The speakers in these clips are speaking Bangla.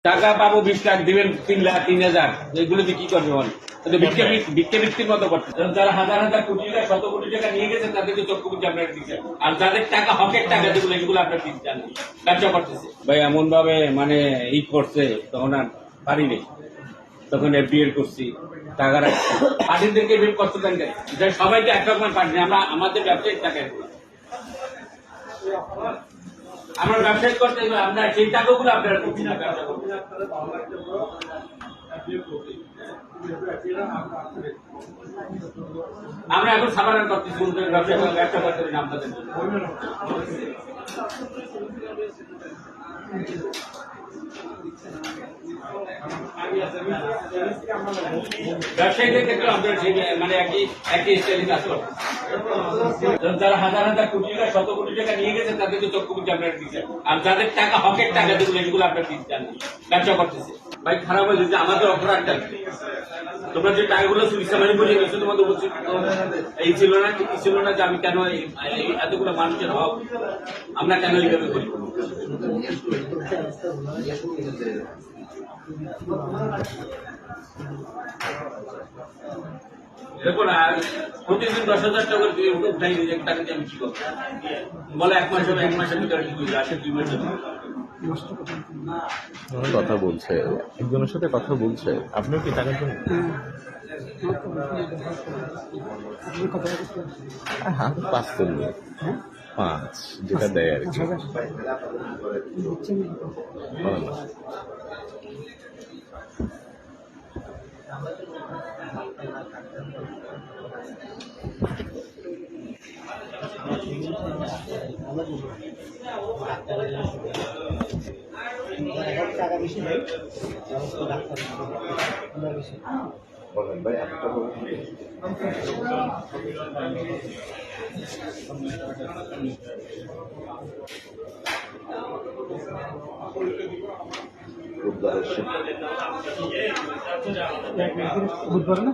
টাকা পাবো 20 লাখ দিবেন 3 লাখ 3,000 এগুলো দিয়ে কি করবে বল? ভিক্ষাবৃত্তির মতো করতে যারা হাজার হাজার কোটি টাকা শত কোটি টাকা নিয়ে গেছেন তাদেরকে চক্ষু বুঝে আপনারা দিচ্ছেন, আর যাদের টাকা হকের টাকা যেগুলো এগুলো আপনার দিচ্ছেন ব্যবসা করতেছে। ভাই এমন ভাবে মানে ই করছে তখন আর পারিনি, তখন এফডিএর করছি টাকা রাখছি। পার্টিদেরকে বের করতে দেন যে সবাইকে একরকম পার্টি, আমরা আমাদের ব্যবসায়িক টাকা আমরা ব্যবসায়িক করতে আমরা সেই টাকাগুলো আপনারা করছি না ব্যবসা করতে। আমরা এখন সাধারণ করতেছি ব্যবসা করতে পারি না আপনাদের ব্যবসায়ীদের ক্ষেত্রে আমাদের মানে একই স্টাইলে কাজ করে। যারা হাজার হাজার কোটি টাকা শত কোটি টাকা নিয়ে গেছেন তাদেরকে চক্ষু বুঝে আপনারা দিচ্ছেন, আর যাদের টাকা হকের টাকা যেগুলো এগুলো আপনার দিচ্ছেন ব্যবসা করতেছে। ভাই খারাপ হয়েছে যে আমাদের অপরাধটা তোমরা যে টাকাগুলো ইসলামানি বলে গেছো তোমাদের উচিত এই ছিল না, কি ছিল না যে আমি কেন এতগুলো মানুষের হক আমরা কেন এইভাবে করি। দেখুন প্রতিদিন 10,000 টাকা দিয়ে উঠাই টাকা দিয়ে আমি কি করবো বলে, এক মাসের ভিতরে কি করি আসে 2 মাসের কথা বলছে, একজনের সাথে কথা বলছে, আপনিও কি টাকার জন্য হাত 5 করলো 5 যেটা দেয় আর কি টাকা বেশি নেই বলেন ভাই। বুধবার না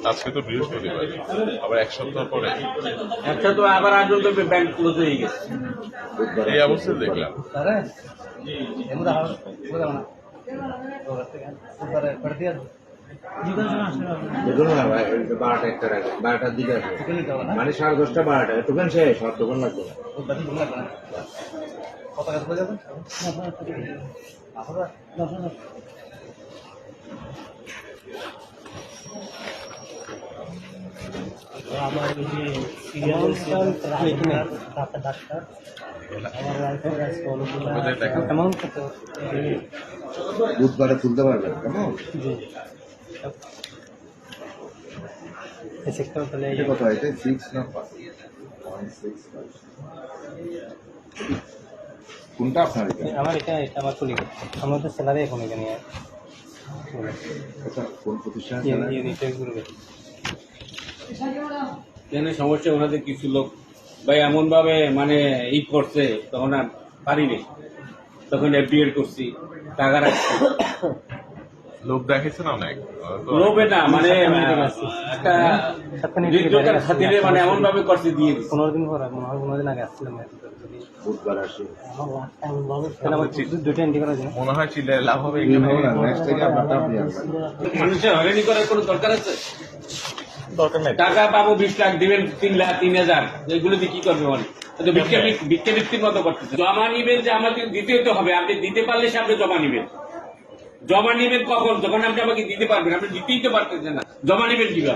আজকে তো বৃহস্পতিবার, আবার 1 সপ্তাহ পরে একটা তো আবার আজও তো ব্যাংক ক্লোজ হয়ে গেছে। এই অবস্থায় দেখলাম দেখুন না ভাই 12টা 1টার আগে 12টার দিকে আছে মানে 10:30 12টা দোকান শেষ, সব দোকান লাগবে না। কত টাকা করে যাবেন? আমার এই যে ডাক্তার আমার বুধবারে তুলতে পারবেন কেমন? কত এটা 6 না 5? কোনটা আপনার? আমার এটা আমার কলিগ, আমার তো স্যালারি এখন এখানে আচ্ছা কোন প্রতিষ্ঠান? কেন সমস্যা ওনাদের কিছু লোক ভাই এমন ভাবে মানে ই করছে তখন আর পারিনি, তখন এফডিএর করছি টাকা রাখছি। লোক দেখেছেন অনেক, লোভে না মানে একটা হৃদ্যতার খাতিরে মানে এমন ভাবে করছে দিয়ে দিচ্ছে। 15 দিন পর মনে হয় 15 দিন আগে আসছিলাম বুধবার আসে দুটো এন্ট্রি করা যায়। মনে হয় চিল্লায় লাভ হবে। নেক্সট থেকে আপনারটা আপনি আসবেন। মানুষের হয়রানি করার কোনো দরকার আছে? দরকার নাই। টাকা পাবো 20 লাখ দিবেন 3 লাখ 3,000 এগুলো দিয়ে কি করবে বল? ভিক্ষাবৃত্তির মতো করতেছে। জমা নিবেন যে আমাকে দিতে তো হবে, আপনি দিতে পারলে সে আপনি জমা নিবেন। জমা নিবেন কখন? যখন আপনি আমাকে দিতে পারবেন, আপনি দিতেই তো পারতেছেন না, জমা নিবেন কিভাবে?